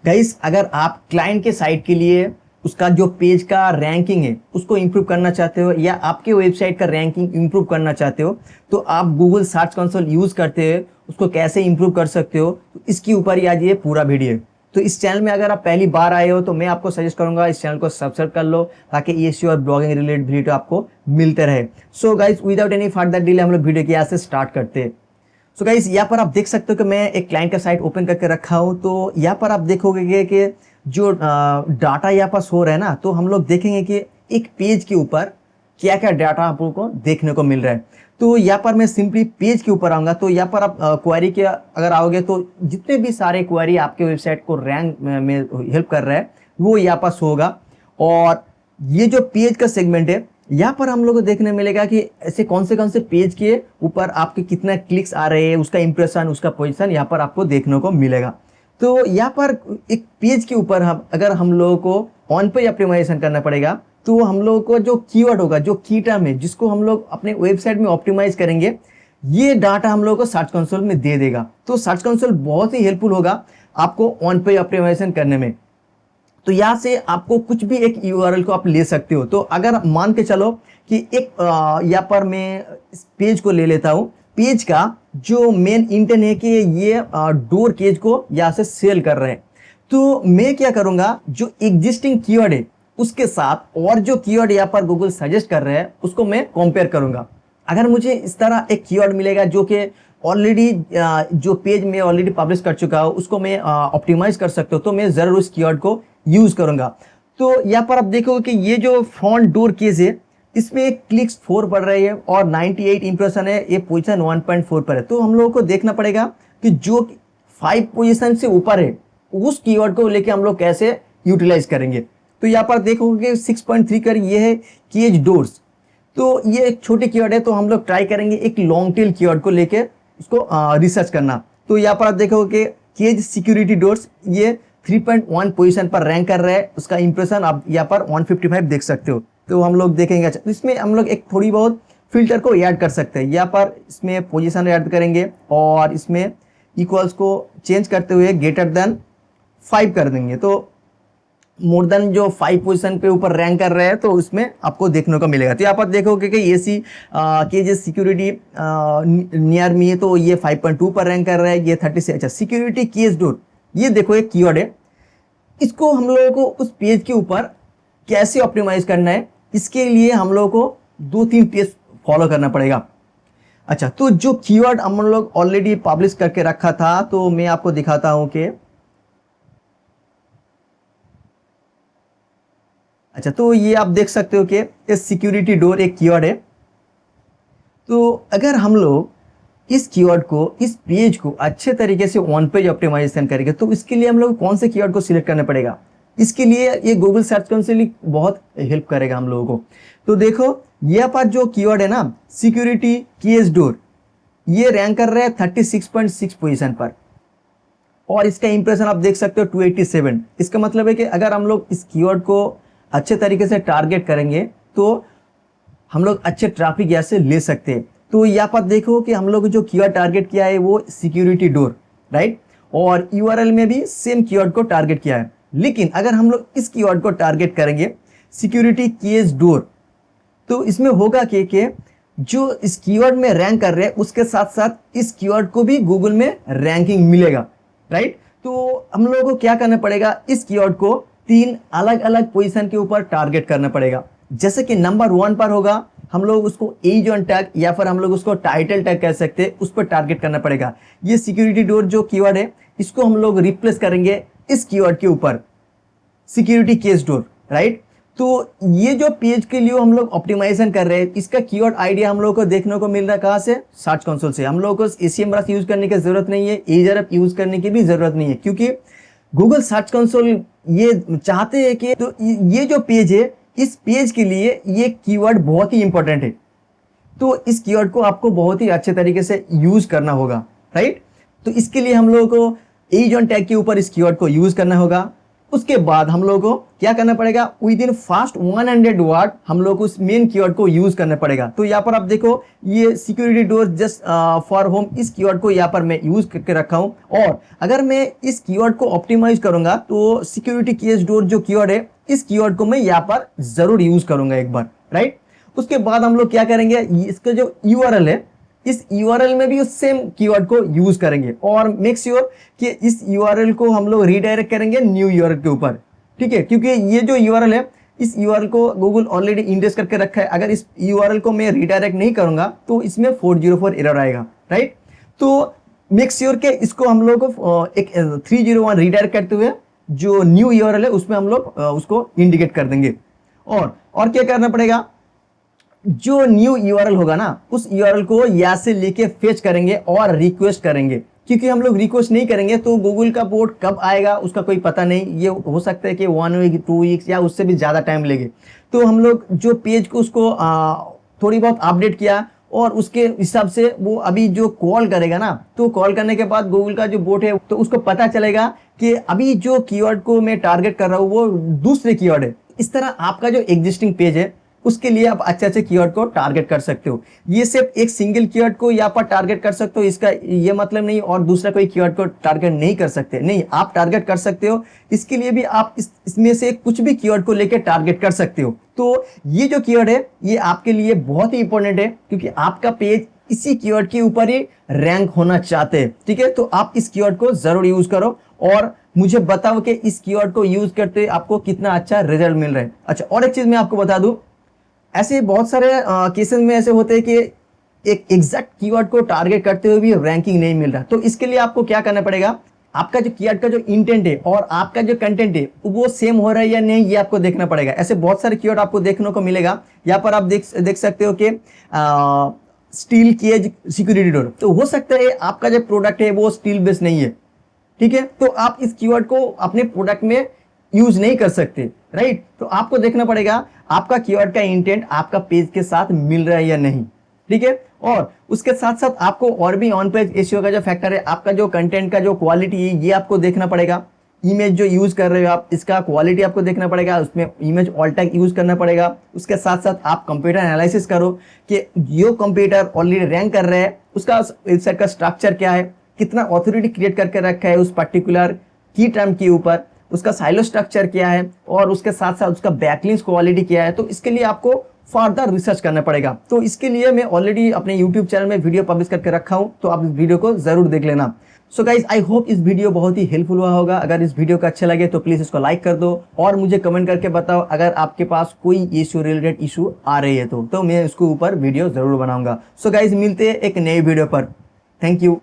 Guys, अगर आप client के साइट के लिए उसका जो पेज का रैंकिंग है उसको इंप्रूव करना चाहते हो या आपके वेबसाइट का रैंकिंग इंप्रूव करना चाहते हो, तो आप गूगल सर्च कंसोल यूज करते हुए उसको कैसे इंप्रूव कर सकते हो, तो इसके ऊपर ही आज ये पूरा वीडियो है। तो इस चैनल में अगर आप पहली बार आए हो तो मैं आपको सजेस्ट करूंगा इस चैनल को सब्सक्राइब कर लो, ताकि एसईओ और ब्लॉगिंग रिलेटेड वीडियो आपको मिलते रहे। So guys, without any further delay हम लोग वीडियो की यहाँ से स्टार्ट करते हैं। सो गाइस, यहाँ पर आप देख सकते हो कि मैं एक क्लाइंट का साइट ओपन करके रखा हूँ। तो यहाँ पर आप देखोगे कि जो डाटा यहाँ पर शो रहा है ना, तो हम लोग देखेंगे कि एक पेज के ऊपर क्या क्या डाटा आप लोगों को देखने को मिल रहा है। तो यहाँ पर मैं सिंपली पेज के ऊपर आऊँगा। तो यहाँ पर आप क्वेरी के अगर आओगे तो जितने भी सारे क्वेरी आपके वेबसाइट को रैंक में हेल्प कर रहा है वो यहाँ पर शो होगा। और ये जो पेज का सेगमेंट है, यहाँ पर हम लोग को देखने मिलेगा कि ऐसे कौन से पेज के ऊपर आपके कितना क्लिक्स आ रहे हैं, उसका इंप्रेशन, उसका पोजीशन यहाँ पर आपको देखने को मिलेगा। तो यहाँ पर एक पेज के ऊपर अगर हम लोगों को ऑन पेज ऑप्टिमाइजेशन करना पड़ेगा, तो हम लोगों को जो कीवर्ड होगा, जो की टर्म है जिसको हम लोग अपने वेबसाइट में ऑप्टिमाइज करेंगे, ये डाटा हम लोगों को सर्च कंसोल में दे देगा। तो सर्च कंसोल बहुत ही हेल्पफुल होगा आपको ऑन पेज ऑप्टिमाइजेशन करने में। तो यहाँ से आपको कुछ भी एक यूआरएल को आप ले सकते हो। तो अगर मान के चलो कि एक यहाँ पर मैं इस पेज को ले लेता हूँ, पेज का जो मेन इंटेंट है कि ये डोर केज को यहाँ से सेल कर रहे हैं, तो मैं क्या करूंगा, जो एग्जिस्टिंग कीवर्ड है उसके साथ और जो कीवर्ड यहाँ पर गूगल सजेस्ट कर रहे हैं उसको मैं कंपेयर करूंगा। अगर मुझे इस तरह एक कीवर्ड मिलेगा जो कि ऑलरेडी जो पेज में ऑलरेडी पब्लिश कर चुका हूँ उसको मैं ऑप्टिमाइज कर सकता हूँ, तो मैं जरूर उस कीवर्ड को यूज करूंगा। तो यहाँ पर आप देखोगे कि ये जो फ्रंट डोर केस है इसमें क्लिक्स 4 पड़ रही है और 98 इंप्रेशन है, ये पोजीशन 1.4 पर है। तो हम लोगों को देखना पड़ेगा कि जो 5 पोजीशन से ऊपर है उस कीवर्ड को लेके हम लोग कैसे यूटिलाइज करेंगे। तो यहाँ पर देखोगे 6.3 कर ये है केज डोर्स। तो ये एक छोटे कीवर्ड है, तो हम लोग ट्राई करेंगे एक लॉन्ग टेल कीवर्ड को लेके उसको रिसर्च करना। तो यहाँ पर आप देखोगे केज सिक्योरिटी डोर्स, ये 3.1 पोजीशन पर रैंक कर रहा है, उसका इंप्रेशन आप यहाँ पर 155 देख सकते हो। तो हम लोग देखेंगे। अच्छा, तो इसमें हम लोग एक थोड़ी बहुत फिल्टर को ऐड कर सकते हैं। यहाँ पर इसमें पोजीशन ऐड करेंगे और इसमें इक्वल्स को चेंज करते हुए ग्रेटर देन 5 कर देंगे। तो मोर देन जो 5 पोजीशन पे ऊपर रैंक कर रहे हैं तो उसमें आपको देखने को मिलेगा। तो यहाँ पर देखोगे कि एसी केजेस सिक्योरिटी नियर मी है, तो ये 5.2 पर रैंक कर रहा है, ये 30 से। अच्छा, सिक्योरिटी केज डोर, ये देखो एक कीवर्ड है, इसको हम लोगों को उस पेज के ऊपर कैसे ऑप्टिमाइज करना है, इसके लिए हम लोगों को 2-3 टेस्ट फॉलो करना पड़ेगा। अच्छा, तो जो कीवर्ड हम लोग ऑलरेडी पब्लिश करके रखा था, तो मैं आपको दिखाता हूं कि अच्छा, तो ये आप देख सकते हो कि सिक्योरिटी डोर एक कीवर्ड है। तो अगर हम लोग इस कीवर्ड को, इस पेज को अच्छे तरीके से ऑन पेज ऑप्टिमाइजेशन करेंगे, तो इसके लिए हम लोग कौन से कीवर्ड को सिलेक्ट करना पड़ेगा, इसके लिए ये गूगल सर्च कंसोल बहुत हेल्प करेगा हम लोगों को। तो देखो यहाँ पर जो कीवर्ड है ना, सिक्योरिटी केज डोर, ये रैंक कर रहा है 36.6 पोजीशन पर और इसका इंप्रेशन आप देख सकते हो 287। इसका मतलब है कि अगर हम लोग इस कीवर्ड को अच्छे तरीके से टारगेट करेंगे तो हम लोग अच्छे ट्रैफिक यहाँ से ले सकते हैं। तो यहाँ पर देखो कि हम लोग जो कीवर्ड टारगेट किया है वो सिक्योरिटी डोर, राइट, और यूआरएल में भी सेम कीवर्ड को टारगेट किया है। लेकिन अगर हम लोग इस कीवर्ड को टारगेट करेंगे सिक्योरिटी केज डोर, तो इसमें होगा कि जो इस कीवर्ड में रैंक कर रहे हैं उसके साथ साथ इस कीवर्ड को भी गूगल में रैंकिंग मिलेगा, राइट। तो हम लोगों को क्या करना पड़ेगा, इस कीवर्ड को 3 अलग अलग पोजीशन के ऊपर टारगेट करना पड़ेगा। जैसे कि नंबर 1 पर होगा, हम लोग उसको एज ऑन टैग या फिर हम लोग उसको टाइटल टैग कह सकते हैं, उस पर टारगेट करना पड़ेगा। ये सिक्योरिटी डोर जो कीवर्ड है इसको हम लोग रिप्लेस करेंगे इस कीवर्ड के ऊपर, सिक्योरिटी केज डोर, राइट। तो ये जो पेज के लिए हम लोग ऑप्टिमाइजेशन कर रहे हैं, इसका कीवर्ड आइडिया हम लोग को देखने को मिल रहा है कहाँ से, सर्च कंसोल से। हम लोग को एसीएमआरएस यूज करने की जरूरत नहीं है, एजरएफ यूज करने की भी जरूरत नहीं है, क्योंकि गूगल सर्च कंसोल ये चाहते हैं कि तो ये जो पेज है, इस पेज के लिए ये कीवर्ड बहुत ही इंपॉर्टेंट है। तो इस कीवर्ड को आपको बहुत ही अच्छे तरीके से यूज करना होगा, राइट। तो इसके लिए हम लोगों को एज ऑन टैग के ऊपर इस कीवर्ड को यूज करना होगा। उसके बाद हम लोगों को क्या करना पड़ेगा, विद इन फास्ट 100 वर्ड हम लोग को उस मेन कीवर्ड को यूज करना पड़ेगा। तो यहाँ पर आप देखो ये security door just for home, इस कीवर्ड को यहाँ पर मैं यूज करके रखा हूँ। और अगर मैं इस कीवर्ड को ऑप्टिमाइज करूंगा तो सिक्योरिटी केस डोर जो कीवर्ड है, इस कीवर्ड को मैं यहाँ पर जरूर यूज करूंगा एक बार, राइट। उसके बाद हम लोग क्या करेंगे, इसका जो यूआरएल है, इस यूआरएल में भी उस सेम कीवर्ड को यूज करेंगे और मेक श्योर कि इस यूआरएल को हम लोग रीडायरेक्ट करेंगे न्यू यूआरएल के ऊपर, ठीक है। क्योंकि ये जो यूआरएल है, इस यूआरएल को गूगल ऑलरेडी इंडेक्स करके रखा है। अगर इस यूआरएल को मैं रीडायरेक्ट नहीं करूंगा तो इसमें 404 एरर आएगा, राइट। तो मेक श्योर के इसको हम लोग एक 301 रीडायरेक्ट करते हुए जो न्यू यूआरएल है उसमें हम लोग उसको इंडिकेट कर देंगे। और क्या करना पड़ेगा, जो न्यू यूआरएल होगा ना, उस यूआरएल को यहाँ से लेके फेच करेंगे और रिक्वेस्ट करेंगे। क्योंकि हम लोग रिक्वेस्ट नहीं करेंगे तो गूगल का बोर्ड कब आएगा उसका कोई पता नहीं, ये हो सकता है कि 1 वीक 2 वीक्स या उससे भी ज़्यादा टाइम लगे। तो हम लोग जो पेज को उसको थोड़ी बहुत अपडेट किया और उसके हिसाब से वो अभी जो कॉल करेगा ना, तो कॉल करने के बाद गूगल का जो बोट है तो उसको पता चलेगा कि अभी जो कीवर्ड को मैं टारगेट कर रहा हूँ वो दूसरे कीवर्ड है। इस तरह आपका जो एग्जिस्टिंग पेज है उसके लिए आप अच्छे अच्छे कीवर्ड को टारगेट कर सकते हो। ये सिर्फ एक सिंगल कीवर्ड को यहाँ पर टारगेट कर सकते हो, इसका ये मतलब नहीं और दूसरा कोई कीवर्ड को टारगेट नहीं कर सकते, नहीं, आप टारगेट कर सकते हो। इसके लिए भी आप इसमें से कुछ भी कीवर्ड को लेकर टारगेट कर सकते हो। तो ये जो कीवर्ड है ये आपके लिए बहुत ही इंपॉर्टेंट है क्योंकि आपका पेज इसी कीवर्ड के ऊपर ही रैंक होना चाहते हैं, ठीक है। तो आप इस कीवर्ड को जरूर यूज करो और मुझे बताओ कि इस कीवर्ड को यूज करते आपको कितना अच्छा रिजल्ट मिल रहा है। अच्छा, और एक चीज मैं आपको बता दूं, ऐसे बहुत सारे केसेस में ऐसे होते हैं कि एक एग्जैक्ट कीवर्ड को टारगेट करते हुए भी रैंकिंग नहीं मिल रहा। तो इसके लिए आपको क्या करना पड़ेगा, आपका जो कीवर्ड का जो इंटेंट है और आपका जो कंटेंट है वो सेम हो रहा है या नहीं, ये आपको देखना पड़ेगा। ऐसे बहुत सारे कीवर्ड आपको देखने को मिलेगा। यहाँ पर आप देख सकते हो कि स्टील केज सिक्योरिटी डोर, तो हो सकता है आपका जो प्रोडक्ट है वो स्टील बेस्ड नहीं है, ठीक है। तो आप इस कीवर्ड को अपने प्रोडक्ट में यूज नहीं कर सकते, राइट। तो आपको देखना पड़ेगा आपका कीवर्ड का इंटेंट आपका पेज के साथ मिल रहा है या नहीं, ठीक है। और उसके साथ साथ आपको और भी ऑन पेज एसईओ का जो फैक्टर है, आपका जो कंटेंट का जो क्वालिटी है ये आपको देखना पड़ेगा। इमेज जो यूज कर रहे हो आप, इसका क्वालिटी आपको देखना पड़ेगा, उसमें इमेज ऑल टैग यूज करना पड़ेगा। उसके साथ साथ आप कंप्यूटर एनालिसिस करो कि जो कंप्यूटर ऑलरेडी रैंक कर रहा है उसका वेबसाइट का स्ट्रक्चर क्या है, कितना ऑथोरिटी क्रिएट करके रखा है उस पर्टिकुलर की टर्म के ऊपर, उसका साइलो स्ट्रक्चर क्या है और उसके साथ साथ उसका बैकलिंक्स क्वालिटी क्या है। तो इसके लिए आपको फर्दर रिसर्च करना पड़ेगा। तो इसके लिए मैं ऑलरेडी अपने यूट्यूब चैनल में वीडियो पब्लिश करके रखा हूं, तो आप इस वीडियो को जरूर देख लेना। सो गाइज, आई होप इस वीडियो बहुत ही हेल्पफुल हुआ होगा। अगर इस वीडियो का अच्छा लगे तो प्लीज इसको लाइक कर दो और मुझे कमेंट करके बताओ अगर आपके पास कोई इशू रिलेटेड इशू आ रही है तो मैं इसके ऊपर वीडियो जरूर बनाऊंगा। सो गाइज, मिलते हैं एक नई वीडियो पर। Thank you.